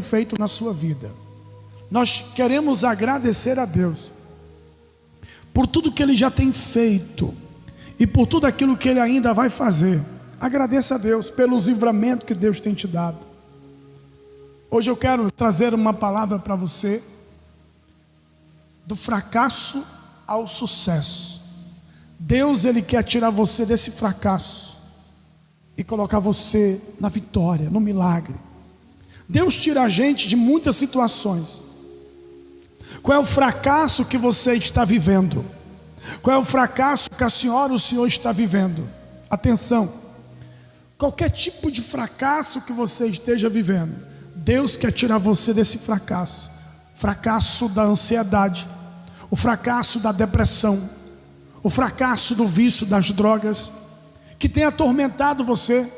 feito na sua vida. Nós queremos agradecer a Deus por tudo que Ele já tem feito e por tudo aquilo que Ele ainda vai fazer. Agradeça a Deus pelos livramentos que Deus tem te dado. Hoje eu quero trazer uma palavra para você, do fracasso ao sucesso. Deus, Ele quer tirar você desse fracasso e colocar você na vitória, no milagre. Deus tira a gente de muitas situações. Qual é o fracasso que você está vivendo? Qual é o fracasso que a senhora ou o senhor está vivendo? Atenção, qualquer tipo de fracasso que você esteja vivendo, Deus quer tirar você desse fracasso. Fracasso da ansiedade, o fracasso da depressão, o fracasso do vício das drogas, que tem atormentado você,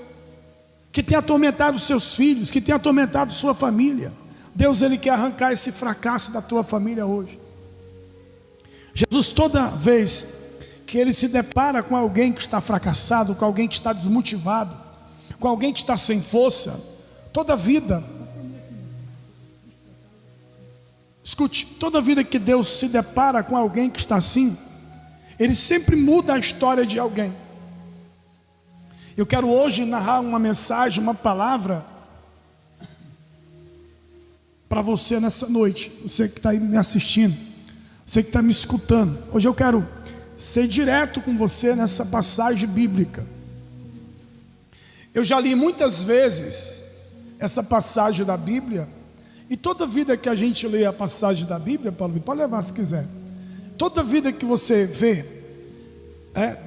que tem atormentado seus filhos, que tem atormentado sua família. Deus, Ele quer arrancar esse fracasso da tua família hoje. Jesus, toda vez que Ele se depara com alguém que está fracassado, com alguém que está desmotivado, com alguém que está sem força, toda vida, escute, toda vida que Deus se depara com alguém que está assim, Ele sempre muda a história de alguém. Eu quero hoje narrar uma mensagem, uma palavra para você nessa noite. Você que está aí me assistindo, você que está me escutando. Hoje eu quero ser direto com você nessa passagem bíblica. Eu já li muitas vezes essa passagem da Bíblia, e toda vida que a gente lê a passagem da Bíblia, Paulo, pode levar se quiser. Toda vida que você vê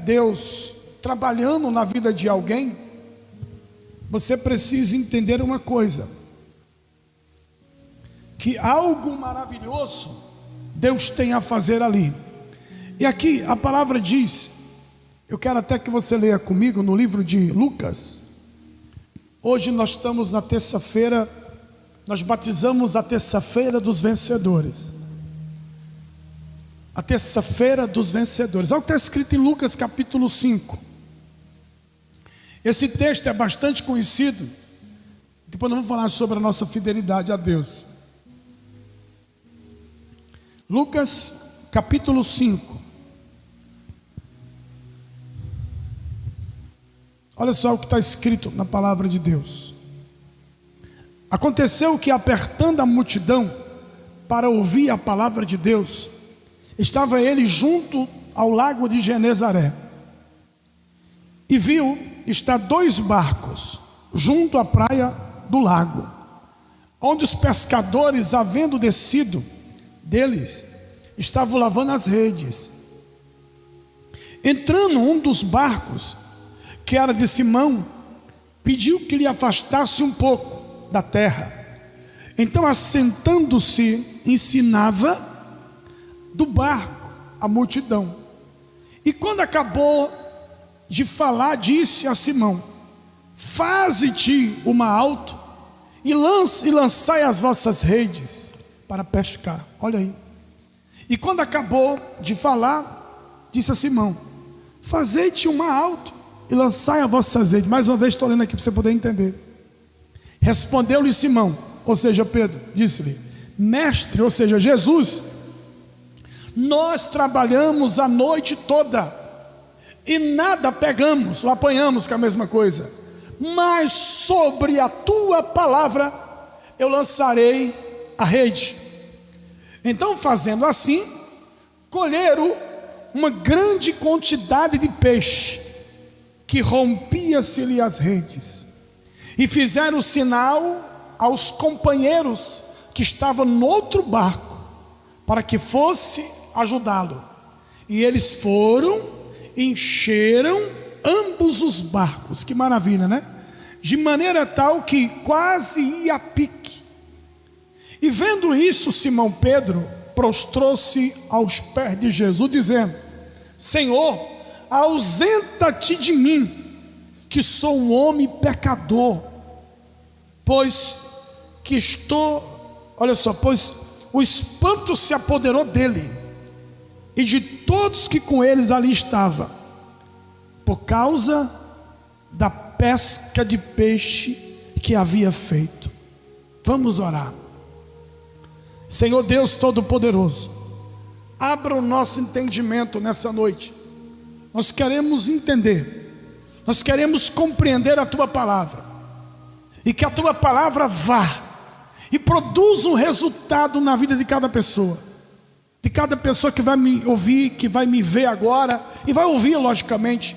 Deus trabalhando na vida de alguém, você precisa entender uma coisa: que algo maravilhoso Deus tem a fazer ali. E aqui a palavra diz, eu quero até que você leia comigo no livro de Lucas. Hoje nós estamos na terça-feira, nós batizamos a terça-feira dos vencedores. A terça-feira dos vencedores. Olha o que está escrito em Lucas capítulo 5. Esse texto é bastante conhecido. Depois nós vamos falar sobre a nossa fidelidade a Deus. Lucas capítulo 5. Olha só o que está escrito na palavra de Deus. Aconteceu que, apertando a multidão para ouvir a palavra de Deus, estava ele junto ao lago de Genezaré, e viu estar 2 barcos junto à praia do lago, onde os pescadores, havendo descido deles, estavam lavando as redes. Entrando um dos barcos, que era de Simão, pediu que lhe afastasse um pouco da terra. Então, assentando-se, ensinava do barco a multidão. E quando acabou de falar, disse a Simão: faze-te uma alto e lançai as vossas redes para pescar. Olha aí. E quando acabou de falar, disse a Simão: fazei-te uma alto e lançai as vossas redes. Mais uma vez estou lendo aqui para você poder entender. Respondeu-lhe Simão, ou seja Pedro, disse-lhe: mestre, ou seja Jesus, nós trabalhamos a noite toda e nada pegamos ou apanhamos, que é a mesma coisa, mas sobre a tua palavra eu lançarei a rede. Então, fazendo assim, colheram uma grande quantidade de peixe, que rompia-se-lhe as redes, e fizeram sinal aos companheiros que estavam no outro barco, para que fosse ajudá-lo. E eles foram, encheram ambos os barcos. Que maravilha, né? De maneira tal que quase ia a pique. E vendo isso, Simão Pedro prostrou-se aos pés de Jesus, dizendo: Senhor, ausenta-te de mim, que sou um homem pecador, pois que estou, olha só, pois o espanto se apoderou dele e de todos que com eles ali estavam, por causa da pesca de peixe que havia feito. Vamos orar. Senhor Deus Todo-Poderoso, abra o nosso entendimento nessa noite. Nós queremos entender, nós queremos compreender a Tua palavra, e que a Tua palavra vá e produza um resultado na vida de cada pessoa que vai me ouvir, que vai me ver agora, e vai ouvir logicamente,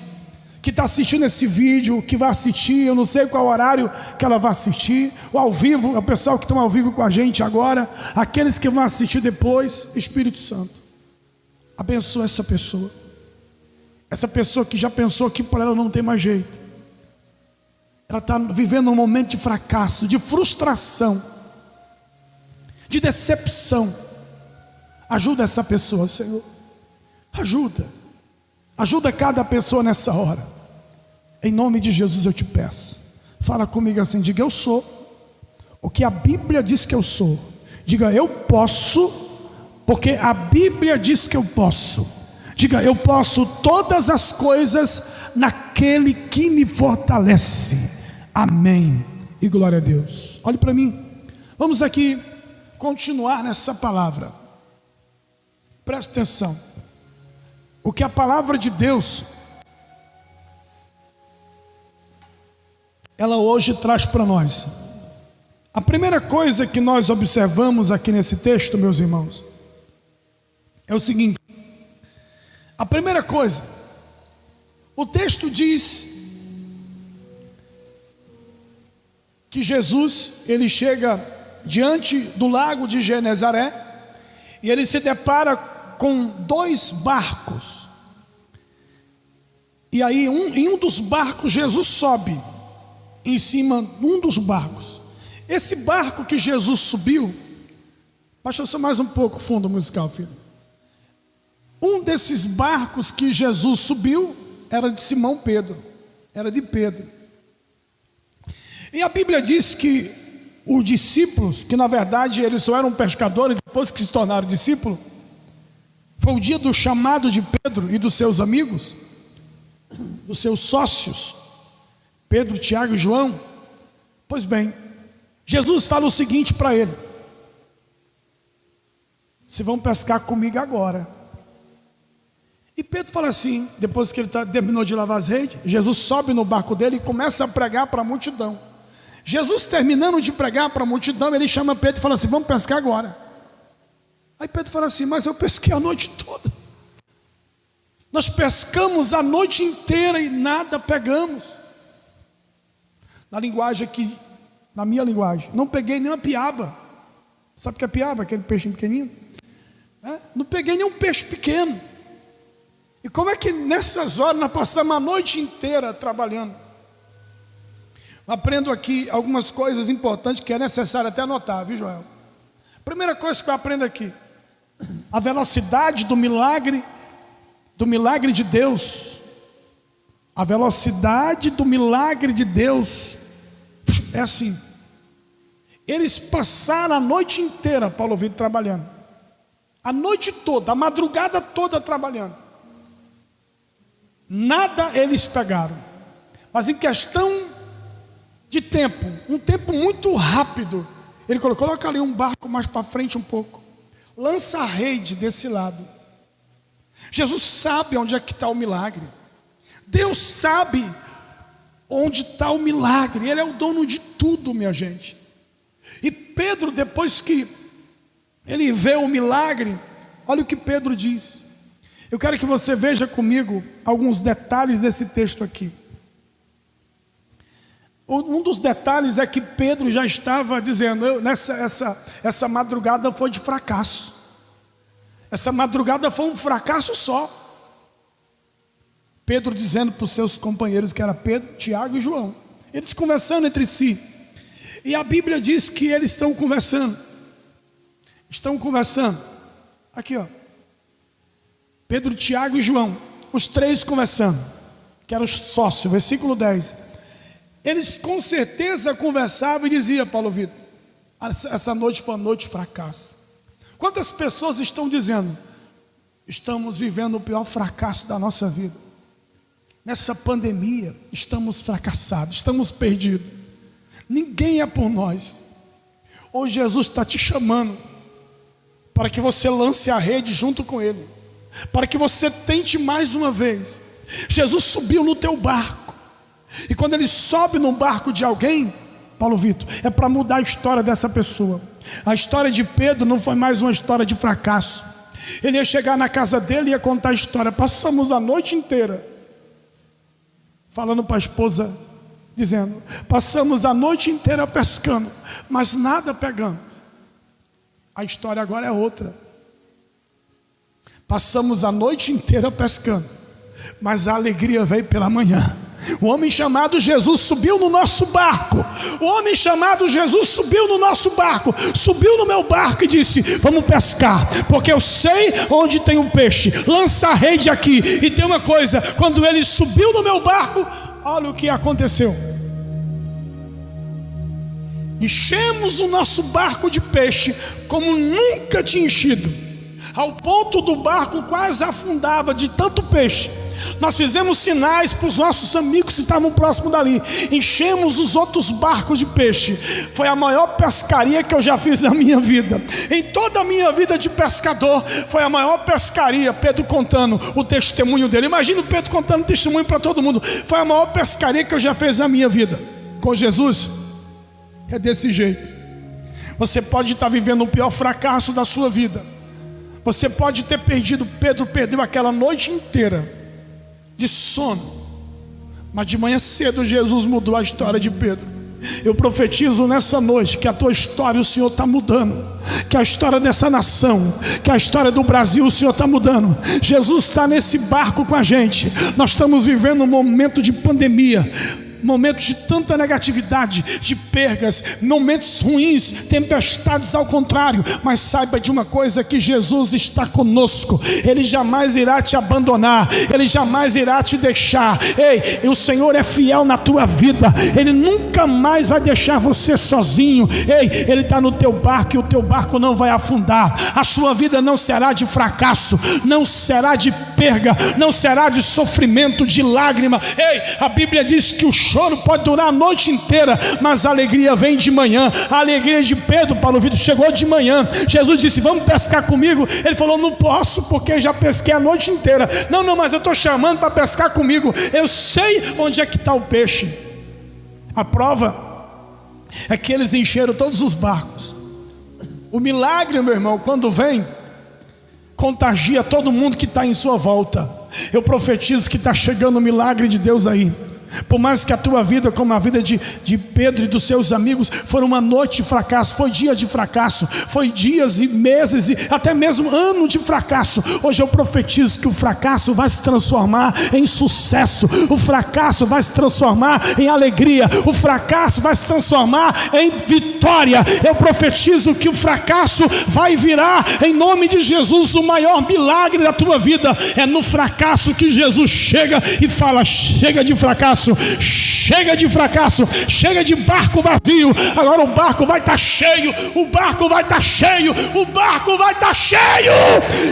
que está assistindo esse vídeo, que vai assistir, eu não sei qual horário que ela vai assistir, ou ao vivo, o pessoal que está ao vivo com a gente agora, aqueles que vão assistir depois. Espírito Santo, abençoa essa pessoa que já pensou que por ela não tem mais jeito, ela está vivendo um momento de fracasso, de frustração, de decepção. Ajuda essa pessoa, Senhor, ajuda cada pessoa nessa hora. Em nome de Jesus eu te peço. Fala comigo assim, diga: eu sou o que a Bíblia diz que eu sou. Diga: eu posso, porque a Bíblia diz que eu posso. Diga: eu posso todas as coisas naquele que me fortalece. Amém e glória a Deus. Olhe para mim, vamos aqui continuar nessa palavra. Preste atenção. O que a palavra de Deus, ela hoje traz para nós. A primeira coisa que nós observamos aqui nesse texto, meus irmãos, é o seguinte. A primeira coisa, o texto diz que Jesus, ele chega diante do lago de Genezaré e ele se depara com dois barcos. E aí em um dos barcos Jesus sobe em cima de um dos barcos. Esse barco que Jesus subiu, baixa só mais um pouco o fundo musical, filho. Um desses barcos que Jesus subiu era de Simão Pedro, era de Pedro. E a Bíblia diz que os discípulos, que na verdade eles só eram pescadores, depois que se tornaram discípulos, foi o dia do chamado de Pedro e dos seus amigos, dos seus sócios, Pedro, Tiago e João. Pois bem, Jesus fala o seguinte para ele: vocês vão pescar comigo agora. E Pedro fala assim, depois que ele terminou de lavar as redes, Jesus sobe no barco dele e começa a pregar para a multidão. Jesus terminando de pregar para a multidão, ele chama Pedro e fala assim: vamos pescar agora. Aí Pedro fala assim: mas eu pesquei a noite toda, nós pescamos a noite inteira e nada pegamos. Na linguagem aqui, na minha linguagem, não peguei nem uma piaba. Sabe o que é piaba? Aquele peixinho pequenininho. Não peguei nenhum peixe pequeno. E como é que nessas horas nós passamos a noite inteira trabalhando? Aprendo aqui algumas coisas importantes que é necessário até anotar, viu, Joel? Primeira coisa que eu aprendo aqui: a velocidade do milagre de Deus. A velocidade do milagre de Deus é assim. Eles passaram a noite inteira, Paulo Vitor, trabalhando. A noite toda, a madrugada toda trabalhando. Nada eles pegaram. Mas em questão de tempo, um tempo muito rápido, ele colocou: coloca ali um barco mais para frente um pouco, lança a rede desse lado. Jesus sabe onde é que está o milagre. Deus sabe onde está o milagre. Ele é o dono de tudo, minha gente. E Pedro, depois que ele vê o milagre, olha o que Pedro diz. Eu quero que você veja comigo alguns detalhes desse texto aqui. Um dos detalhes é que Pedro já estava dizendo: essa madrugada foi de fracasso. Essa madrugada foi um fracasso só. Pedro dizendo para os seus companheiros, que era Pedro, Tiago e João, eles conversando entre si. E a Bíblia diz que eles estão conversando. Aqui, ó. Pedro, Tiago e João, os três conversando, que eram os sócios, versículo 10. Eles com certeza conversavam e diziam: Paulo Vitor, essa noite foi uma noite de fracasso. Quantas pessoas estão dizendo: estamos vivendo o pior fracasso da nossa vida. Nessa pandemia, estamos fracassados, estamos perdidos. Ninguém é por nós. Hoje Jesus está te chamando para que você lance a rede junto com Ele, para que você tente mais uma vez. Jesus subiu no teu barco, e quando Ele sobe no barco de alguém, Paulo Vitor, é para mudar a história dessa pessoa. A história de Pedro não foi mais uma história de fracasso. Ele ia chegar na casa dele e ia contar a história. Passamos a noite inteira falando para a esposa, dizendo: passamos a noite inteira pescando, mas nada pegamos. A história agora é outra. Passamos a noite inteira pescando, mas a alegria veio pela manhã. O homem chamado Jesus subiu no nosso barco. O homem chamado Jesus subiu no nosso barco, subiu no meu barco e disse: vamos pescar, porque eu sei onde tem um peixe. Lança a rede aqui. E tem uma coisa: quando ele subiu no meu barco, olha o que aconteceu. Enchemos o nosso barco de peixe como nunca tinha enchido, ao ponto do barco quase afundava de tanto peixe. Nós fizemos sinais para os nossos amigos que estavam próximo dali. Enchemos os outros barcos de peixe. Foi a maior pescaria que eu já fiz na minha vida. Em toda a minha vida de pescador, foi a maior pescaria. Pedro contando o testemunho dele. Imagina o Pedro contando o testemunho para todo mundo. Foi a maior pescaria que eu já fiz na minha vida. Com Jesus é desse jeito. Você pode estar vivendo o pior fracasso da sua vida. Você pode ter perdido. Pedro perdeu aquela noite inteira de sono, mas de manhã cedo Jesus mudou a história de Pedro. Eu profetizo nessa noite que a tua história o Senhor está mudando, que a história dessa nação, que a história do Brasil o Senhor está mudando. Jesus está nesse barco com a gente. Nós estamos vivendo um momento de pandemia, momentos de tanta negatividade, de perdas, momentos ruins, tempestades ao contrário. Mas saiba de uma coisa, que Jesus está conosco. Ele jamais irá te abandonar, Ele jamais irá te deixar. Ei, o Senhor é fiel na tua vida. Ele nunca mais vai deixar você sozinho. Ei, Ele está no teu barco e o teu barco não vai afundar. A sua vida não será de fracasso, não será de perda, não será de sofrimento, de lágrima. Ei, a Bíblia diz que o choro pode durar a noite inteira, mas a alegria vem de manhã. A alegria de Pedro, Paulo Vitor, chegou de manhã. Jesus disse: vamos pescar comigo. Ele falou: não posso, porque já pesquei a noite inteira. Não, mas eu estou chamando para pescar comigo. Eu sei onde é que está o peixe. A prova é que eles encheram todos os barcos. O milagre, meu irmão, quando vem, contagia todo mundo que está em sua volta. Eu profetizo que está chegando o milagre de Deus aí. Por mais que a tua vida, como a vida de Pedro e dos seus amigos, foi uma noite de fracasso, foi dia de fracasso, foi dias e meses e até mesmo ano de fracasso. Hoje eu profetizo que o fracasso vai se transformar em sucesso, o fracasso vai se transformar em alegria, o fracasso vai se transformar em vitória. Eu profetizo que o fracasso vai virar, em nome de Jesus. O maior milagre da tua vida é no fracasso que Jesus chega e fala: chega de fracasso, chega de fracasso, chega de barco vazio. Agora o barco vai estar cheio, o barco vai estar cheio, o barco vai estar cheio.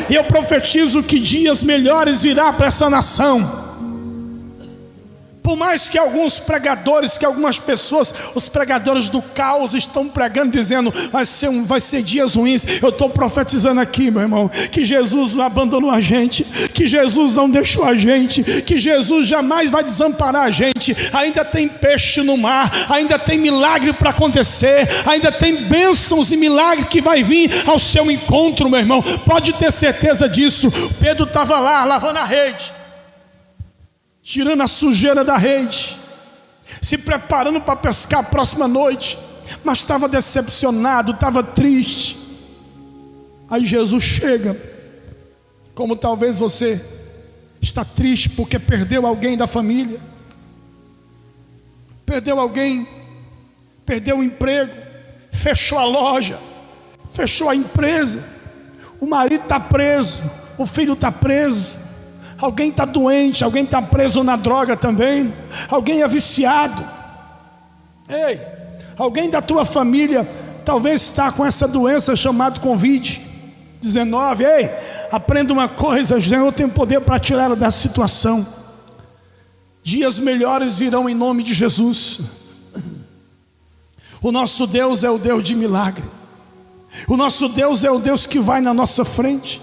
E eu profetizo que dias melhores virá para essa nação. Por mais que alguns pregadores, que algumas pessoas, os pregadores do caos, estão pregando dizendo: vai ser dias ruins. Eu estou profetizando aqui, meu irmão, que Jesus não abandonou a gente, que Jesus não deixou a gente, que Jesus jamais vai desamparar a gente. Ainda tem peixe no mar, ainda tem milagre para acontecer, ainda tem bênçãos e milagre que vai vir ao seu encontro, meu irmão. Pode ter certeza disso. Pedro estava lá lavando a rede, tirando a sujeira da rede, se preparando para pescar a próxima noite, mas estava decepcionado, estava triste. Aí Jesus chega, como talvez você está triste porque perdeu alguém da família, perdeu alguém, perdeu o emprego, fechou a loja, fechou a empresa, o marido está preso, o filho está preso, alguém está doente, alguém está preso na droga também, alguém é viciado. Ei, alguém da tua família talvez está com essa doença chamada Covid-19. Ei, aprenda uma coisa: o Senhor tem poder para tirar ela dessa situação. Dias melhores virão em nome de Jesus. O nosso Deus é o Deus de milagre. O nosso Deus é o Deus que vai na nossa frente.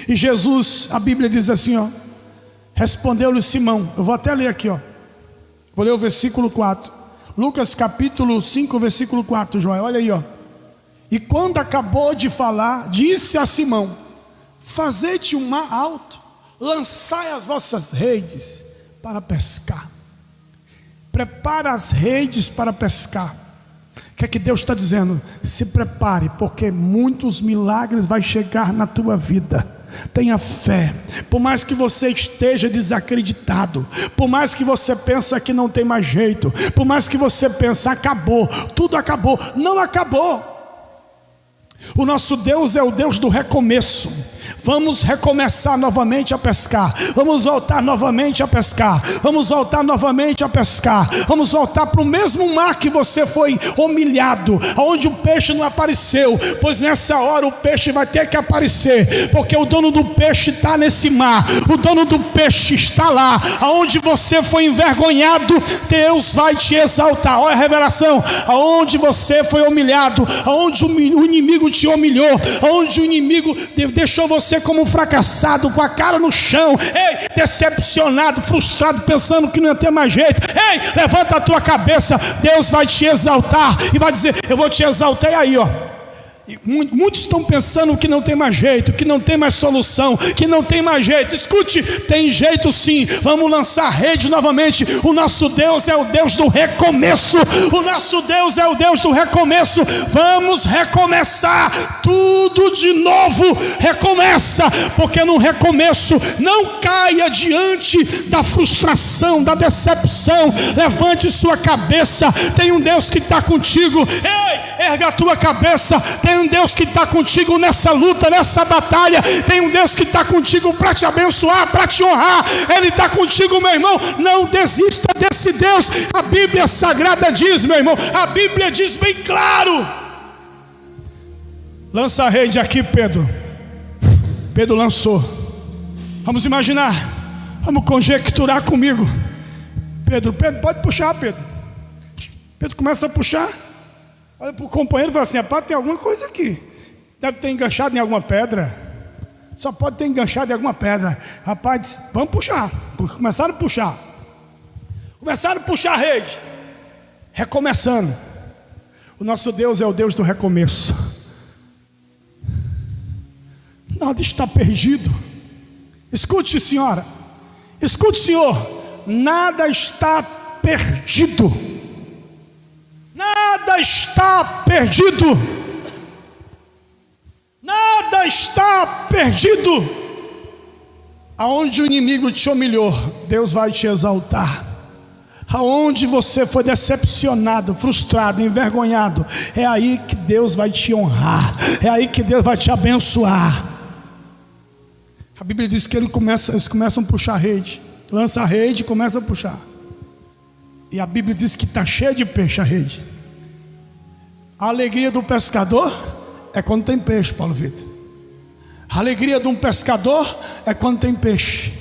E Jesus, a Bíblia diz assim, ó, respondeu-lhe Simão. Eu vou até ler aqui, ó. Vou ler o versículo 4. Lucas capítulo 5, versículo 4, Joel, olha aí, ó. E quando acabou de falar, disse a Simão: fazei-te um mar alto, lançai as vossas redes para pescar. Prepara as redes para pescar. O que é que Deus está dizendo? Se prepare, porque muitos milagres vai chegar na tua vida. Tenha fé. Por mais que você esteja desacreditado, por mais que você pense que não tem mais jeito, por mais que você pense acabou, tudo acabou, não acabou. O nosso Deus é o Deus do recomeço. Vamos recomeçar novamente a pescar. Vamos voltar novamente a pescar. Vamos voltar novamente a pescar. Vamos voltar para o mesmo mar que você foi humilhado, onde o peixe não apareceu. Pois nessa hora o peixe vai ter que aparecer, porque o dono do peixe está nesse mar. O dono do peixe está lá. Aonde você foi envergonhado, Deus vai te exaltar. Olha a revelação. Aonde você foi humilhado, aonde o inimigo te humilhou, aonde o inimigo deixou você como um fracassado, com a cara no chão, ei, decepcionado, frustrado, pensando que não ia ter mais jeito. Ei, levanta a tua cabeça, Deus vai te exaltar e vai dizer: eu vou te exaltar. E aí, ó, e muitos estão pensando que não tem mais jeito, que não tem mais solução, que não tem mais jeito. Escute, tem jeito sim. Vamos lançar rede novamente. O nosso Deus é o Deus do recomeço. O nosso Deus é o Deus do recomeço. Vamos recomeçar tudo de novo. Recomeça, porque no recomeço não caia diante da frustração, da decepção. Levante sua cabeça. Tem um Deus que está contigo. Ei, erga a tua cabeça. Tem um Deus que está contigo nessa luta, nessa batalha. Tem um Deus que está contigo para te abençoar, para te honrar. Ele está contigo, meu irmão. Não desista desse Deus. A Bíblia Sagrada diz, meu irmão, a Bíblia diz bem claro. Lança a rede aqui, Pedro. Pedro lançou. Vamos imaginar, vamos conjecturar comigo. Pedro, pode puxar, Pedro. Pedro começa a puxar. Olha para o companheiro e fala assim: rapaz, tem alguma coisa aqui. Deve ter enganchado em alguma pedra. Só pode ter enganchado em alguma pedra. Rapaz, vamos puxar. Começaram a puxar. Começaram a puxar a rede. Recomeçando. O nosso Deus é o Deus do recomeço. Nada está perdido. Escute, senhora. Escute, senhor. Nada está perdido. Nada está perdido. Nada está perdido. Aonde o inimigo te humilhou, Deus vai te exaltar. Aonde você foi decepcionado, frustrado, envergonhado, é aí que Deus vai te honrar. É aí que Deus vai te abençoar. A Bíblia diz que eles começam a puxar a rede. Lança a rede e começa a puxar. E a Bíblia diz que está cheia de peixe a rede. A alegria do pescador é quando tem peixe, Paulo Vitor. A alegria de um pescador é quando tem peixe.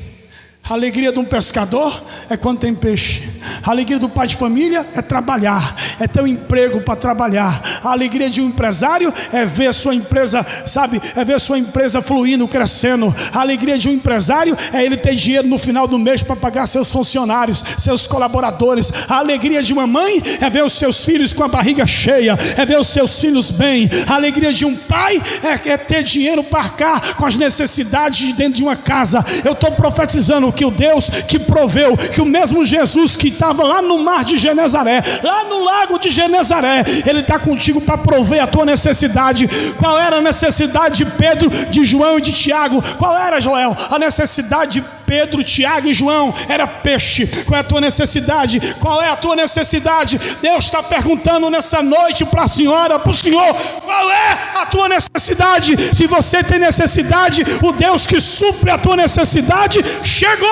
A alegria de um pescador é quando tem peixe. A alegria do pai de família é trabalhar, é ter um emprego para trabalhar. A alegria de um empresário é ver sua empresa, sabe, é ver sua empresa fluindo, crescendo. A alegria de um empresário é ele ter dinheiro no final do mês para pagar seus funcionários, seus colaboradores. A alegria de uma mãe é ver os seus filhos com a barriga cheia, é ver os seus filhos bem. A alegria de um pai é ter dinheiro para arcar com as necessidades de dentro de uma casa. Eu estou profetizando que o Deus que proveu, que o mesmo Jesus que estava lá no mar de Genezaré, lá no lago de Genezaré, Ele está contigo para prover a tua necessidade. Qual era a necessidade de Pedro, de João e de Tiago? Qual era, Joel? A necessidade de Pedro, Tiago e João era peixe. Qual é a tua necessidade? Qual é a tua necessidade? Deus está perguntando nessa noite para a senhora, para o senhor: qual é a tua necessidade? Se você tem necessidade, o Deus que supre a tua necessidade chegou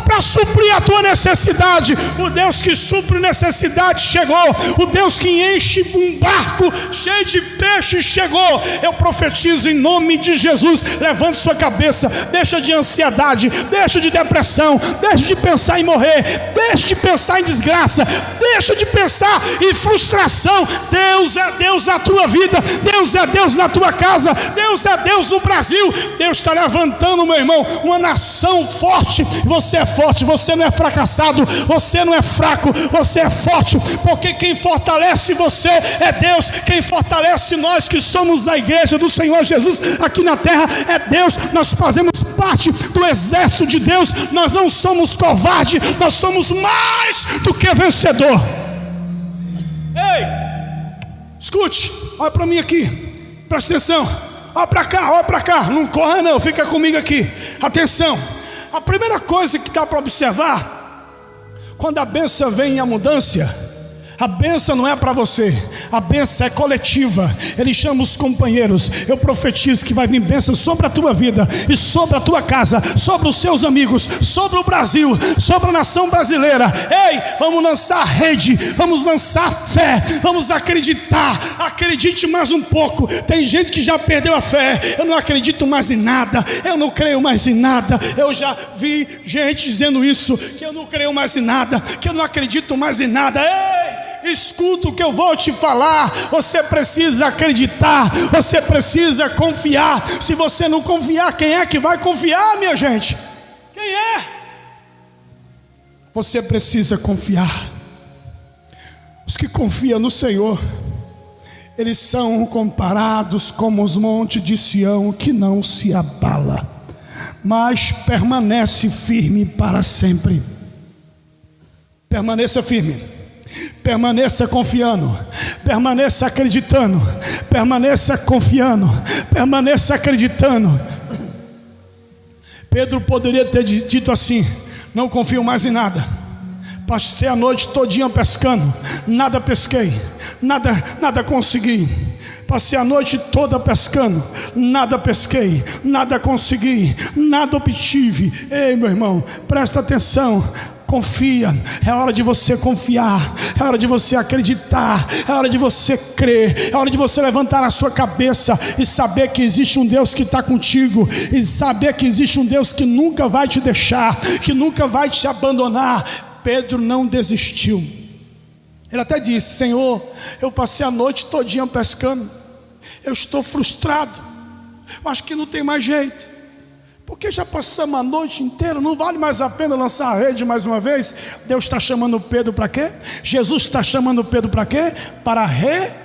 para suprir a tua necessidade. O Deus que supre necessidade chegou. O Deus que enche um barco cheio de peixe chegou. Eu profetizo em nome de Jesus. Levante sua cabeça. Deixa de ansiedade, deixa de depressão, deixa de pensar em morrer, deixa de pensar em desgraça, Deixa de pensar em frustração. Deus é Deus na tua vida, Deus é Deus na tua casa, Deus é Deus no Brasil. Deus está levantando, meu irmão, uma nação forte. Você é forte, você não é fracassado, você não é fraco, você é forte, porque quem fortalece você é Deus. Quem fortalece nós que somos a igreja do Senhor Jesus aqui na terra é Deus. Nós fazemos parte do exército de Deus. Nós não somos covardes, nós somos mais do que vencedor. Ei, escute, olha para mim aqui, presta atenção, olha para cá, não corra não, fica comigo aqui, atenção. A primeira coisa que dá para observar, quando a bênção vem em abundância, a bênção não é para você, a bênção é coletiva. Ele chama os companheiros. Eu profetizo que vai vir bênção sobre a tua vida e sobre a tua casa, sobre os seus amigos, sobre o Brasil, sobre a nação brasileira. Ei, vamos lançar rede, vamos lançar fé, vamos acreditar. Acredite mais um pouco. Tem gente que já perdeu a fé. Eu não acredito mais em nada, eu não creio mais em nada. Eu já vi gente dizendo isso, que eu não creio mais em nada, que eu não acredito mais em nada. Ei, escuta o que eu vou te falar. Você precisa acreditar, você precisa confiar. Se você não confiar, quem é que vai confiar, minha gente? Quem é? Você precisa confiar. Os que confiam no Senhor, eles são comparados como os montes de Sião, que não se abala, mas permanece firme para sempre. Permaneça firme. Permaneça confiando, permaneça acreditando, permaneça confiando, permaneça acreditando. Pedro poderia ter dito assim: não confio mais em nada. Passei a noite todinha pescando, nada pesquei, nada consegui. Passei a noite toda pescando, nada pesquei, nada consegui, nada obtive. Ei, meu irmão, presta atenção. Confia, é hora de você confiar, é hora de você acreditar, é hora de você crer, é hora de você levantar a sua cabeça e saber que existe um Deus que está contigo, e saber que existe um Deus que nunca vai te deixar, que nunca vai te abandonar. Pedro não desistiu. Ele até disse: Senhor, eu passei a noite todinha pescando, eu estou frustrado, eu acho que não tem mais jeito, porque já passamos a noite inteira, não vale mais a pena lançar a rede mais uma vez. Deus está chamando Pedro para quê? Jesus está chamando Pedro para quê? Para recomeçar.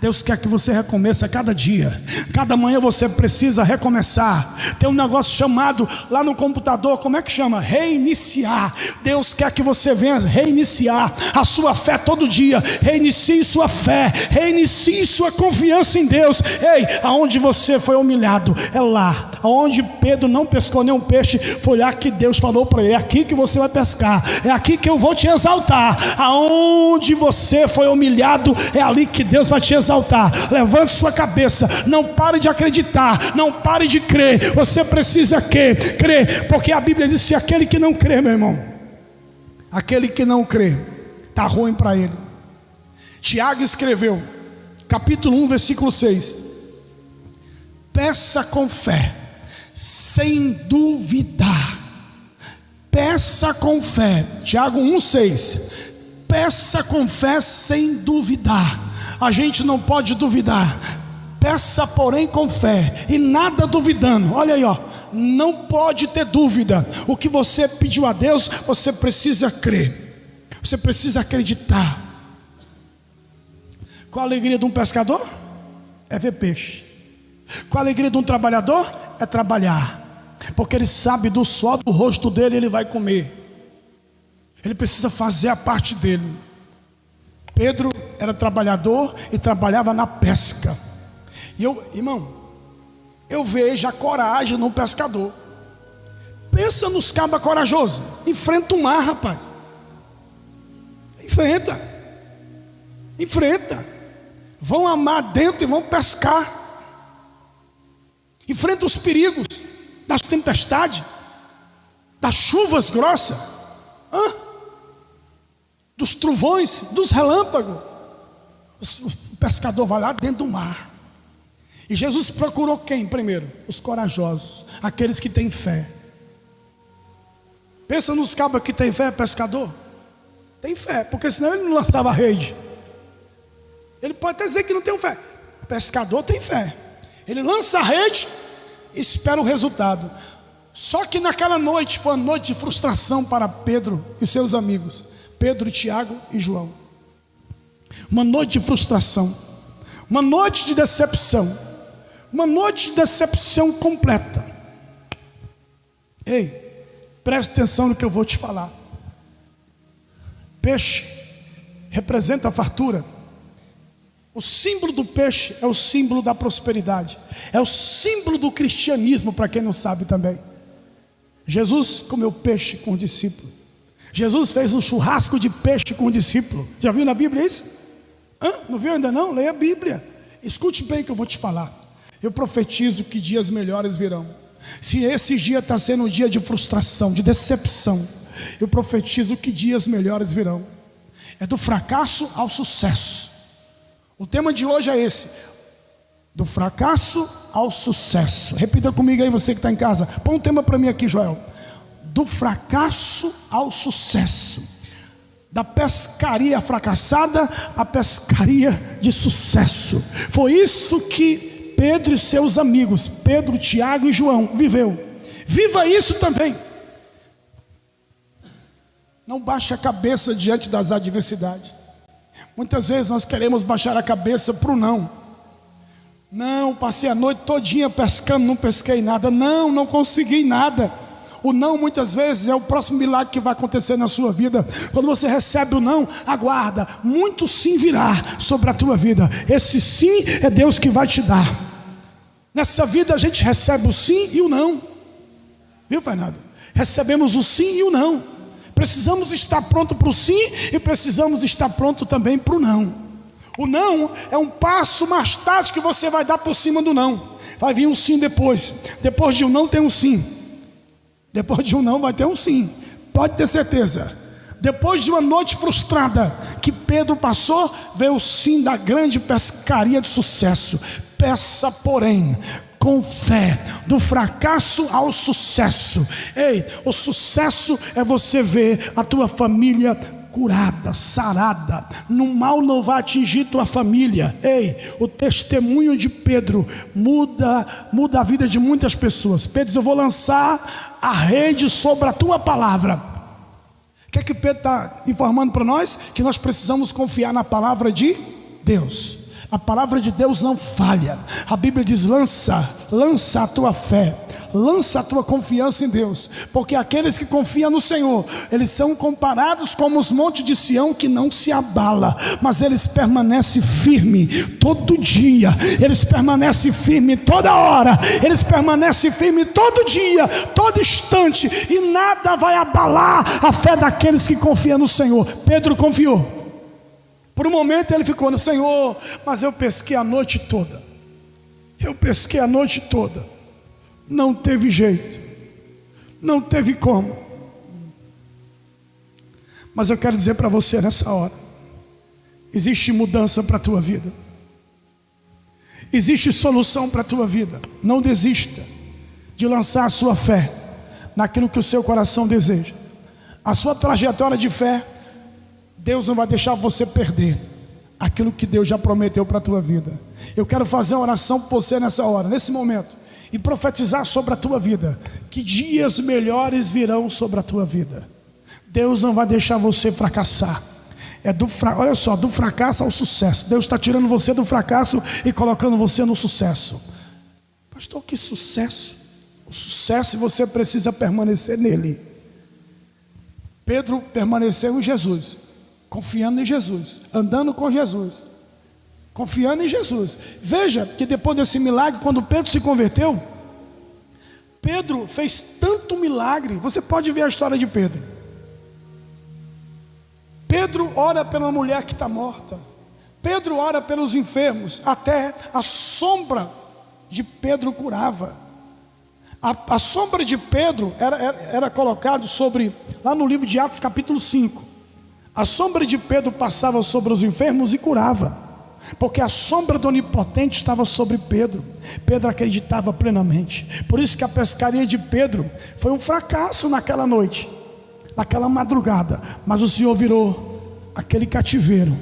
Deus quer que você recomeça cada dia, cada manhã você precisa recomeçar. Tem um negócio chamado lá no computador, como é que chama? Reiniciar. Deus quer que você venha reiniciar a sua fé todo dia. Reinicie sua fé, reinicie sua confiança em Deus. Ei, aonde você foi humilhado, é lá. Aonde Pedro não pescou nenhum peixe, foi lá que Deus falou para ele: é aqui que você vai pescar, é aqui que eu vou te exaltar. Aonde você foi humilhado, é ali que Deus vai te exaltar. Levante sua cabeça, não pare de acreditar, não pare de crer. Você precisa crer, porque a Bíblia diz: se aquele que não crê, meu irmão, aquele que não crê, está ruim para ele. Tiago escreveu, capítulo 1, versículo 6: peça com fé, sem duvidar. Peça com fé. Tiago 1,6: peça com fé sem duvidar. A gente não pode duvidar. Peça, porém, com fé, e nada duvidando. Olha aí, ó, não pode ter dúvida. O que você pediu a Deus, você precisa crer, você precisa acreditar. Qual a alegria de um pescador? É ver peixe. Qual a alegria de um trabalhador? É trabalhar, porque ele sabe do suor do rosto dele ele vai comer. Ele precisa fazer a parte dele. Pedro era trabalhador e trabalhava na pesca. E irmão, eu vejo a coragem num pescador. Pensa nos cabas corajosos. Enfrenta o mar, rapaz. Enfrenta. Vão a mar dentro e vão pescar. Enfrenta os perigos das tempestades, das chuvas grossas, dos trovões, dos relâmpagos. O pescador vai lá dentro do mar. E Jesus procurou quem primeiro? Os corajosos, aqueles que têm fé. Pensa nos cabas que têm fé, pescador. Tem fé, porque senão ele não lançava a rede. Ele pode até dizer que não tem fé. O pescador tem fé. Ele lança a rede e espera o resultado. Só que naquela noite foi uma noite de frustração para Pedro e seus amigos, Pedro, Tiago e João. Uma noite de frustração, uma noite de decepção, uma noite de decepção completa. Ei, preste atenção no que eu vou te falar. Peixe representa a fartura. O símbolo do peixe é o símbolo da prosperidade, é o símbolo do cristianismo, para quem não sabe também. Jesus comeu peixe com o discípulo. Jesus fez um churrasco de peixe com o discípulo. Já viu na Bíblia isso? Não viu ainda não? Leia a Bíblia. Escute bem o que eu vou te falar. Eu profetizo que dias melhores virão. Se esse dia está sendo um dia de frustração, de decepção, eu profetizo que dias melhores virão. É do fracasso ao sucesso. O tema de hoje é esse: do fracasso ao sucesso. Repita comigo aí, você que está em casa. Põe um tema para mim aqui, Joel. Do fracasso ao sucesso. Da pescaria fracassada à pescaria de sucesso. Foi isso que Pedro e seus amigos, Pedro, Tiago e João, viveu. Viva isso também. Não baixe a cabeça diante das adversidades. Muitas vezes nós queremos baixar a cabeça para o não. Não, passei a noite todinha pescando, não pesquei nada. Não consegui nada. O não muitas vezes é o próximo milagre que vai acontecer na sua vida. Quando você recebe o não, aguarda, muito sim virá sobre a tua vida. Esse sim é Deus que vai te dar. Nessa vida a gente recebe o sim e o não. Viu, Fernando? Recebemos o sim e o não. Precisamos estar pronto para o sim e precisamos estar pronto também para o não. O não é um passo mais tarde que você vai dar por cima do não. Vai vir um sim depois. Depois de um não tem um sim. Depois de um não vai ter um sim. Pode ter certeza. Depois de uma noite frustrada que Pedro passou, veio o sim da grande pescaria de sucesso. Peça, porém, com fé, do fracasso ao sucesso. Ei, o sucesso é você ver a tua família curada, sarada. No mal não vai atingir tua família. Ei, o testemunho de Pedro muda a vida de muitas pessoas. Pedro diz: eu vou lançar a rede sobre a tua palavra. O que é que Pedro está informando para nós? Que nós precisamos confiar na palavra de Deus. A palavra de Deus não falha. A Bíblia diz: lança a tua fé, lança a tua confiança em Deus, porque aqueles que confiam no Senhor, eles são comparados como os montes de Sião, que não se abala, mas eles permanecem firmes todo dia, eles permanecem firmes toda hora, eles permanecem firmes todo dia, todo instante, e nada vai abalar a fé daqueles que confiam no Senhor. Pedro confiou. Por um momento ele ficou no Senhor, mas eu pesquei a noite toda. Não teve jeito, não teve como. Mas eu quero dizer para você nessa hora: existe mudança para a tua vida, existe solução para a tua vida. Não desista de lançar a sua fé naquilo que o seu coração deseja. A sua trajetória de fé, Deus não vai deixar você perder aquilo que Deus já prometeu para a tua vida. Eu quero fazer uma oração por você nessa hora, nesse momento, e profetizar sobre a tua vida, que dias melhores virão sobre a tua vida. Deus não vai deixar você fracassar. Olha só, do fracasso ao sucesso. Deus está tirando você do fracasso e colocando você no sucesso. Pastor, que sucesso? O sucesso, você precisa permanecer nele. Pedro permaneceu em Jesus, confiando em Jesus, andando com Jesus, confiando em Jesus. Veja que depois desse milagre, quando Pedro se converteu, Pedro fez tanto milagre. Você pode ver a história de Pedro. Pedro ora pela mulher que está morta. Pedro ora pelos enfermos. Até a sombra de Pedro curava. A sombra de Pedro era colocado sobre, lá no livro de Atos capítulo 5. A sombra de Pedro passava sobre os enfermos e curava, porque a sombra do Onipotente estava sobre Pedro. Pedro acreditava plenamente. Por isso que a pescaria de Pedro foi um fracasso naquela noite, naquela madrugada. Mas o Senhor virou aquele cativeiro,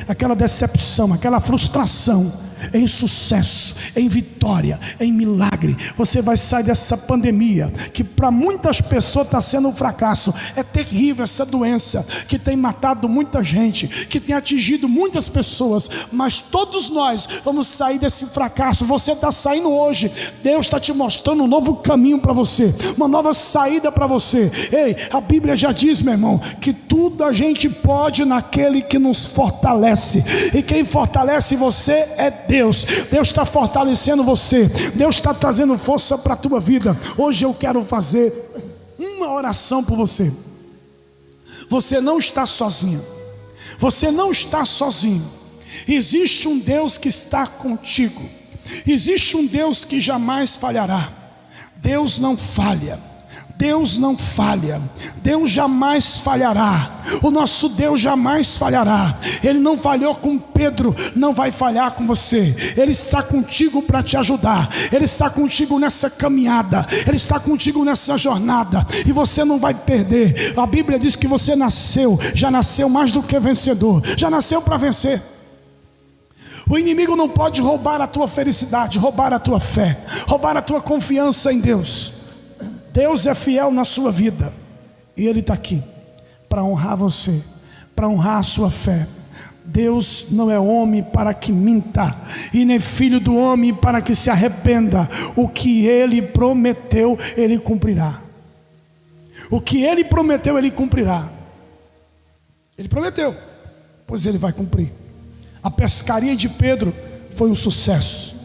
aquela decepção, aquela frustração, em sucesso, em vitória, em milagre. Você vai sair dessa pandemia, que para muitas pessoas está sendo um fracasso. É terrível essa doença, que tem matado muita gente, que tem atingido muitas pessoas, mas todos nós vamos sair desse fracasso. Você está saindo hoje. Deus está te mostrando um novo caminho para você, uma nova saída para você. Ei, a Bíblia já diz, meu irmão, que tudo a gente pode naquele que nos fortalece, e quem fortalece você é Deus. Deus está fortalecendo você. Deus está trazendo força para a tua vida. Hoje eu quero fazer uma oração por você. Você não está sozinho. Você não está sozinho. Existe um Deus que está contigo. Existe um Deus que jamais falhará. Deus não falha. Deus não falha. Deus jamais falhará. O nosso Deus jamais falhará. Ele não falhou com Pedro, não vai falhar com você. Ele está contigo para te ajudar. Ele está contigo nessa caminhada. Ele está contigo nessa jornada. E você não vai perder. A Bíblia diz que você já nasceu mais do que vencedor. Já nasceu para vencer. O inimigo não pode roubar a tua felicidade, roubar a tua fé, roubar a tua confiança em Deus. Deus é fiel na sua vida, e Ele está aqui para honrar você, para honrar a sua fé. Deus não é homem para que minta, e nem filho do homem para que se arrependa. O que Ele prometeu, Ele cumprirá. O que Ele prometeu, Ele cumprirá. Ele prometeu, pois Ele vai cumprir. A pescaria de Pedro foi um sucesso.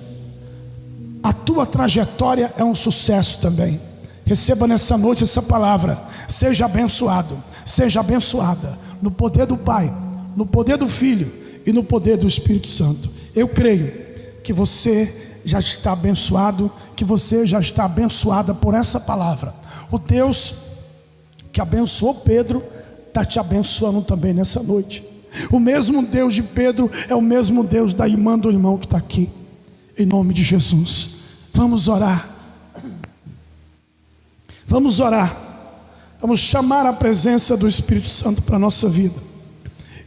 A tua trajetória é um sucesso também. Receba nessa noite essa palavra. Seja abençoado, seja abençoada, no poder do Pai, no poder do Filho e no poder do Espírito Santo. Eu creio que você já está abençoado, que você já está abençoada por essa palavra. O Deus que abençoou Pedro está te abençoando também nessa noite. O mesmo Deus de Pedro é o mesmo Deus da irmã do irmão que está aqui. Em nome de Jesus, vamos orar. Vamos orar. Vamos chamar a presença do Espírito Santo para a nossa vida.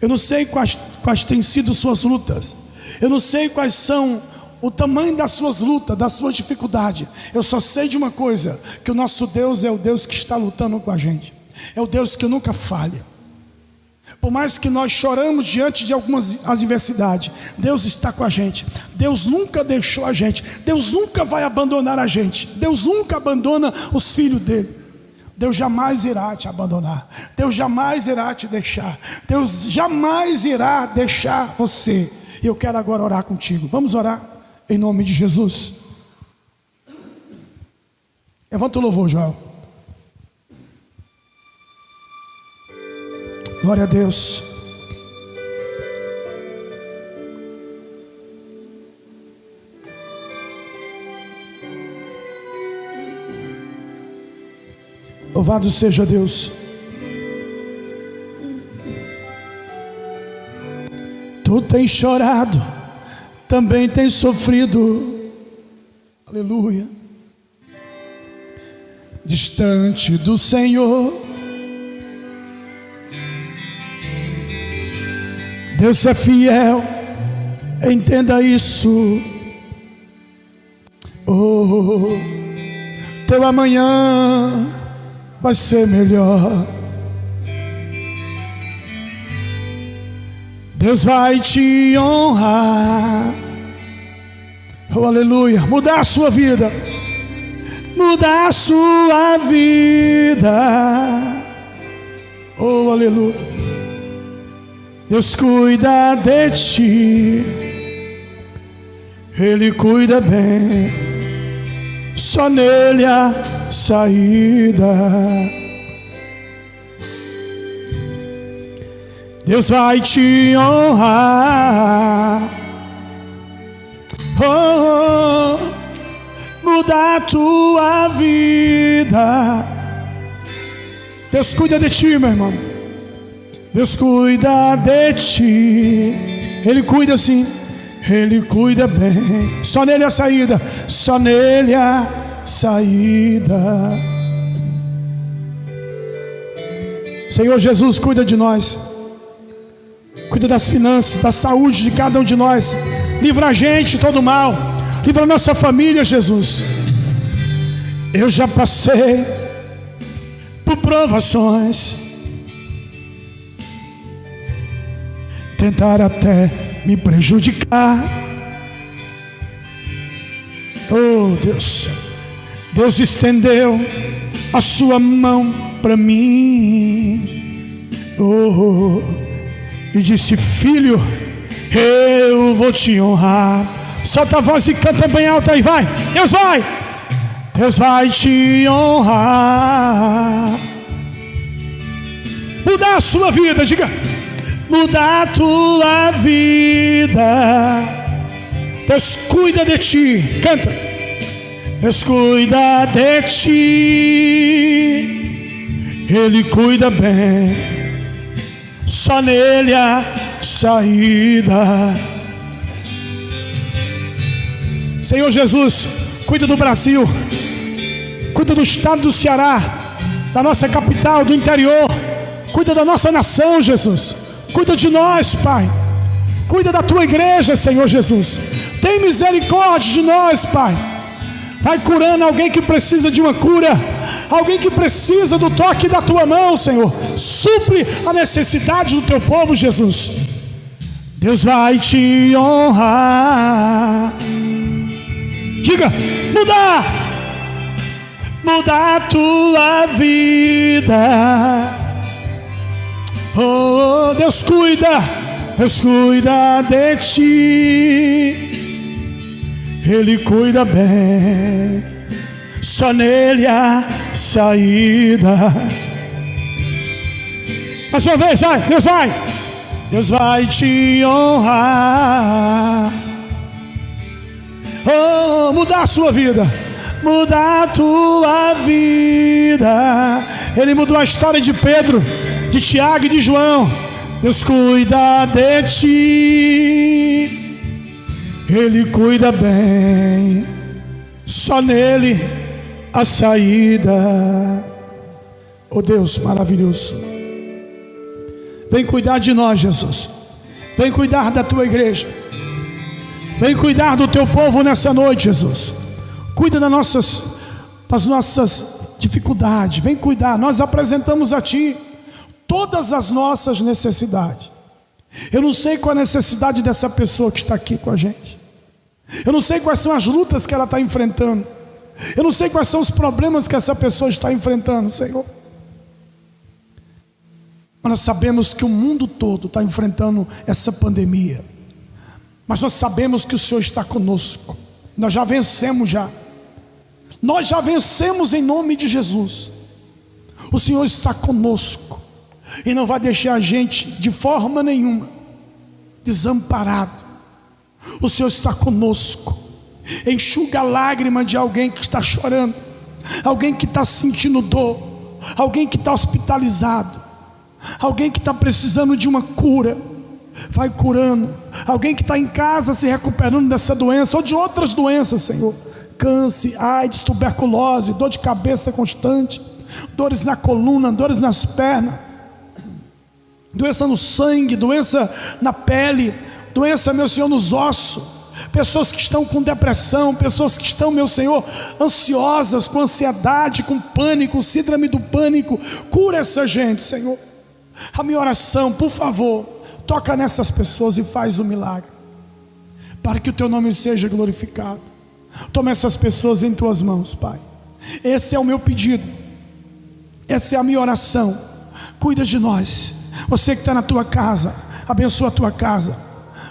Eu não sei quais têm sido suas lutas. Eu não sei quais são o tamanho das suas lutas, da sua dificuldade. Eu só sei de uma coisa, que o nosso Deus é o Deus que está lutando com a gente. É o Deus que nunca falha. Por mais que nós choramos diante de algumas adversidades, Deus está com a gente. Deus nunca deixou a gente. Deus nunca vai abandonar a gente. Deus nunca abandona os filhos dele. Deus jamais irá te abandonar. Deus jamais irá te deixar. Deus jamais irá deixar você. E eu quero agora orar contigo. Vamos orar em nome de Jesus. Levanta o louvor, Joel. Glória a Deus. Louvado seja Deus. Tu tens chorado, também tens sofrido. Aleluia. Distante do Senhor, Deus é fiel, entenda isso. Oh, teu amanhã vai ser melhor. Deus vai te honrar. Oh, aleluia. Mudar a sua vida. Mudar a sua vida. Oh, aleluia. Deus cuida de ti, Ele cuida bem, só nele a saída. Deus vai te honrar, oh, mudar a tua vida. Deus cuida de ti, meu irmão. Deus cuida de ti. Ele cuida sim, Ele cuida bem. Só nele a saída, só nele a saída. Senhor Jesus, cuida de nós. Cuida das finanças, da saúde de cada um de nós. Livra a gente de todo mal. Livra a nossa família, Jesus. Eu já passei por provações, tentar até me prejudicar. Oh Deus, Deus estendeu a sua mão para mim, oh, e disse: filho, eu vou te honrar. Solta a voz e canta bem alto aí, vai. Deus vai te honrar. Mudar a sua vida, diga: mudar a tua vida. Deus cuida de ti, canta. Deus cuida de ti, Ele cuida bem, só nele a saída. Senhor Jesus, cuida do Brasil, cuida do estado do Ceará, da nossa capital, do interior. Cuida da nossa nação, Jesus. Cuida de nós, Pai. Cuida da tua igreja, Senhor Jesus. Tem misericórdia de nós, Pai. Vai curando alguém que precisa de uma cura, alguém que precisa do toque da tua mão, Senhor. Supre a necessidade do teu povo, Jesus. Deus vai te honrar. Diga: mudar a tua vida. Oh, Deus cuida de ti, Ele cuida bem, só nele a saída. Mais uma vez, vai, Deus vai te honrar. Oh, mudar a sua vida, mudar a tua vida. Ele mudou a história de Pedro, de Tiago e de João. Deus cuida de ti, Ele cuida bem, só nele a saída. Oh Deus maravilhoso, vem cuidar de nós, Jesus. Vem cuidar da tua igreja. Vem cuidar do teu povo nessa noite, Jesus. Cuida das nossas dificuldades. Vem cuidar. Nós apresentamos a ti todas as nossas necessidades. Eu não sei qual a necessidade dessa pessoa que está aqui com a gente. Eu não sei quais são as lutas que ela está enfrentando. Eu não sei quais são os problemas que essa pessoa está enfrentando, Senhor. Mas nós sabemos que o mundo todo está enfrentando essa pandemia. Mas nós sabemos que o Senhor está conosco. Nós já vencemos já. Nós já vencemos em nome de Jesus. O Senhor está conosco e não vai deixar a gente de forma nenhuma desamparado. O Senhor está conosco. Enxuga a lágrima de alguém que está chorando, alguém que está sentindo dor, alguém que está hospitalizado, alguém que está precisando de uma cura. Vai curando. Alguém que está em casa se recuperando dessa doença ou de outras doenças, Senhor. Câncer, AIDS, tuberculose, dor de cabeça constante, dores na coluna, dores nas pernas, doença no sangue, doença na pele, doença, meu Senhor, nos ossos. Pessoas que estão com depressão, pessoas que estão, meu Senhor, ansiosas, com ansiedade, com pânico, síndrome do pânico. Cura essa gente, Senhor. A minha oração, por favor, toca nessas pessoas e faz o milagre, para que o teu nome seja glorificado. Toma essas pessoas em tuas mãos, Pai. Esse é o meu pedido, essa é a minha oração. Cuida de nós. Você que está na tua casa, abençoa a tua casa.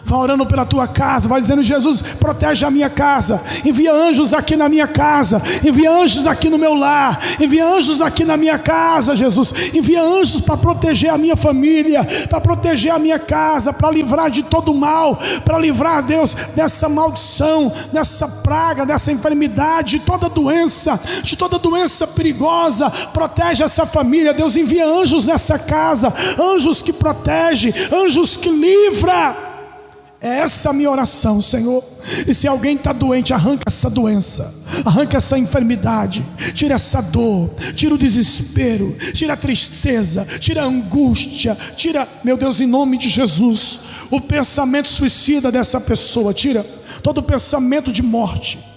Vai orando pela tua casa, vai dizendo: Jesus, protege a minha casa. Envia anjos aqui na minha casa. Envia anjos aqui no meu lar. Envia anjos aqui na minha casa, Jesus. Envia anjos para proteger a minha família, para proteger a minha casa, para livrar de todo mal, para livrar, Deus, dessa maldição, dessa praga, dessa enfermidade, de toda doença perigosa. Protege essa família, Deus. Envia anjos nessa casa, anjos que protegem, anjos que livram. É essa a minha oração, Senhor. E se alguém está doente, arranca essa doença, arranca essa enfermidade, tira essa dor, tira o desespero, tira a tristeza, tira a angústia, tira, meu Deus, em nome de Jesus, o pensamento suicida dessa pessoa, tira todo o pensamento de morte.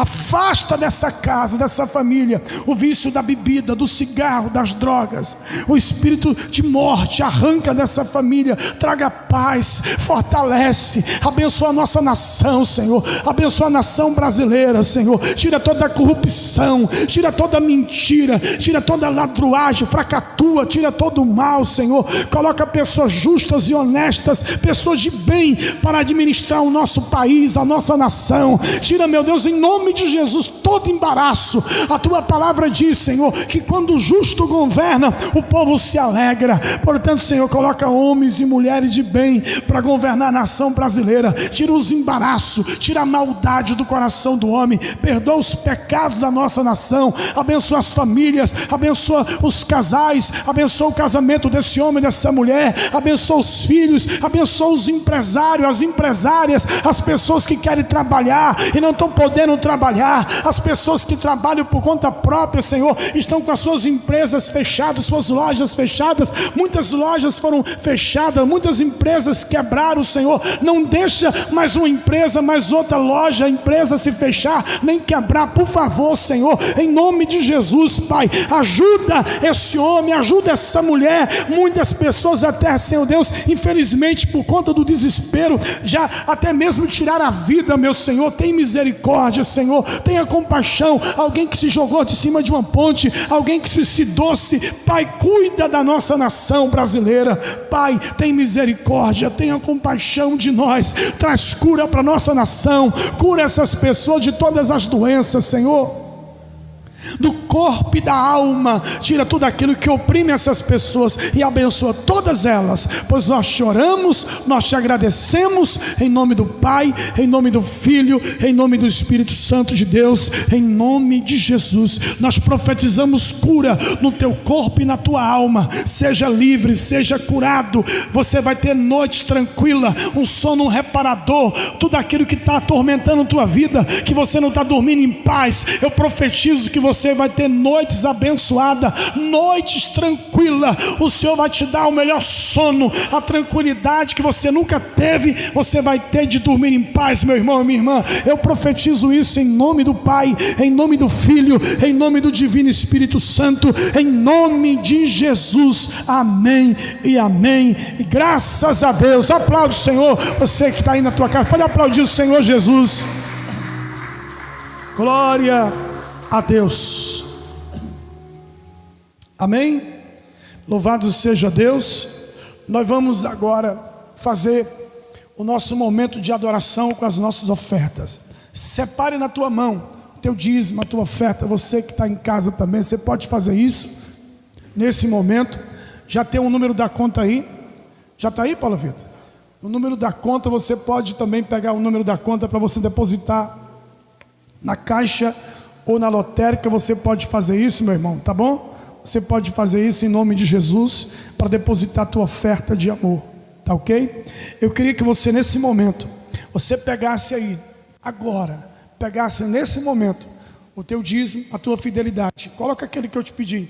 Afasta dessa casa, dessa família, o vício da bebida, do cigarro, das drogas, o espírito de morte, arranca dessa família, traga paz, fortalece, abençoa a nossa nação, Senhor, abençoa a nação brasileira, Senhor, tira toda a corrupção, tira toda a mentira, tira toda a ladruagem, fracatua, tira todo o mal, Senhor, coloca pessoas justas e honestas, pessoas de bem, para administrar o nosso país, a nossa nação, tira, meu Deus, em nome de Jesus, todo embaraço. A tua palavra diz, Senhor, que quando o justo governa, o povo se alegra. Portanto, Senhor, coloca homens e mulheres de bem para governar a nação brasileira. Tira os embaraços, tira a maldade do coração do homem, perdoa os pecados da nossa nação, abençoa as famílias, abençoa os casais, abençoa o casamento desse homem e dessa mulher, abençoa os filhos, abençoa os empresários, as empresárias, as pessoas que querem trabalhar e não estão podendo trabalhar, as pessoas que trabalham por conta própria, Senhor, estão com as suas empresas fechadas, suas lojas fechadas, muitas lojas foram fechadas, muitas empresas quebraram, Senhor, não deixa mais uma empresa, mais outra loja, empresa se fechar, nem quebrar, por favor, Senhor, em nome de Jesus, Pai, ajuda esse homem, ajuda essa mulher, muitas pessoas até, Senhor Deus, infelizmente por conta do desespero, já até mesmo tirar a vida, meu Senhor, tem misericórdia, Senhor, tenha compaixão, alguém que se jogou de cima de uma ponte, alguém que suicidou-se, Pai, cuida da nossa nação brasileira, Pai, tem misericórdia, tenha compaixão de nós, traz cura para a nossa nação, cura essas pessoas de todas as doenças, Senhor, do corpo e da alma, tira tudo aquilo que oprime essas pessoas e abençoa todas elas, pois nós te oramos, nós te agradecemos, em nome do Pai, em nome do Filho, em nome do Espírito Santo de Deus, em nome de Jesus, nós profetizamos cura no teu corpo e na tua alma, seja livre, seja curado, você vai ter noite tranquila, um sono reparador, tudo aquilo que está atormentando a tua vida, que você não está dormindo em paz, eu profetizo que você vai ter noites abençoadas, noites tranquilas, o Senhor vai te dar o melhor sono, a tranquilidade que você nunca teve, você vai ter de dormir em paz, meu irmão e minha irmã, eu profetizo isso em nome do Pai, em nome do Filho, em nome do Divino Espírito Santo, em nome de Jesus, amém e amém, e graças a Deus, aplaude o Senhor, você que está aí na tua casa, pode aplaudir o Senhor Jesus, glória a Deus, amém, louvado seja Deus. Nós vamos agora fazer o nosso momento de adoração com as nossas ofertas. Separe na tua mão o teu dízimo, a tua oferta, você que está em casa também, você pode fazer isso, nesse momento, já tem um número da conta aí, já está aí, Paulo Vitor? O número da conta, você pode também pegar o número da conta para você depositar na caixa ou na lotérica, você pode fazer isso, meu irmão, tá bom? Você pode fazer isso em nome de Jesus, para depositar a tua oferta de amor, tá ok? Eu queria que você nesse momento, você pegasse aí, agora, pegasse nesse momento, o teu dízimo, a tua fidelidade, coloca aquele que eu te pedi.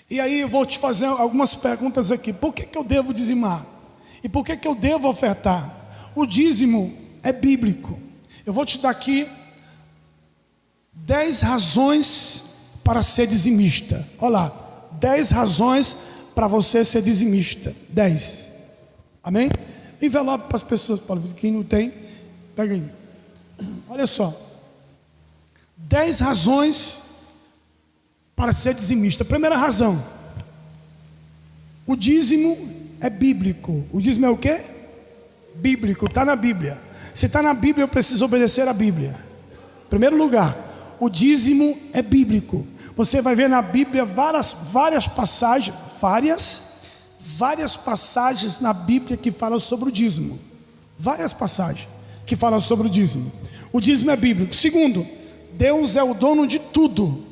E aí eu vou te fazer algumas perguntas aqui, por que eu devo dizimar? E por que eu devo ofertar? O dízimo é bíblico, eu vou te dar aqui 10 razões para ser dizimista. Olha lá, 10 razões para você ser dizimista. 10. Amém? Envelope para as pessoas, Paulo. Quem não tem, pega aí. Olha só, 10 razões para ser dizimista. Primeira razão, o dízimo é bíblico. O dízimo é o quê? Bíblico, está na Bíblia. Se está na Bíblia, eu preciso obedecer a Bíblia. Primeiro lugar, o dízimo é bíblico. Você vai ver na Bíblia várias passagens, várias passagens na Bíblia que falam sobre o dízimo. Várias passagens que falam sobre o dízimo. O dízimo é bíblico. Segundo, Deus é o dono de tudo.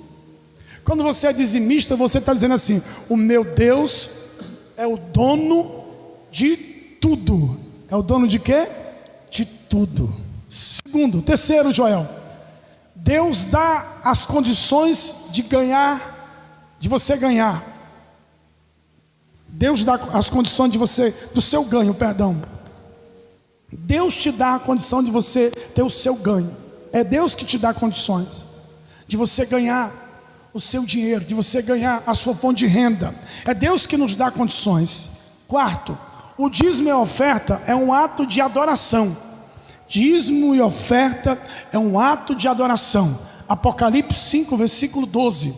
Quando você é dizimista, você está dizendo assim: o meu Deus é o dono de tudo. É o dono de quê? De tudo. Terceiro, Joel, Deus dá as condições de ganhar, de você ganhar. Deus dá as condições do seu ganho, perdão. Deus te dá a condição de você ter o seu ganho. É Deus que te dá condições de você ganhar o seu dinheiro, de você ganhar a sua fonte de renda. É Deus que nos dá condições. Quarto, o dízimo e a oferta é um ato de adoração. Dízimo e oferta é um ato de adoração. Apocalipse 5, versículo 12.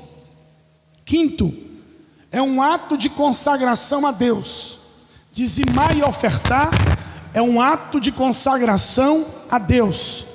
Quinto, é um ato de consagração a Deus. Dizimar e ofertar é um ato de consagração a Deus.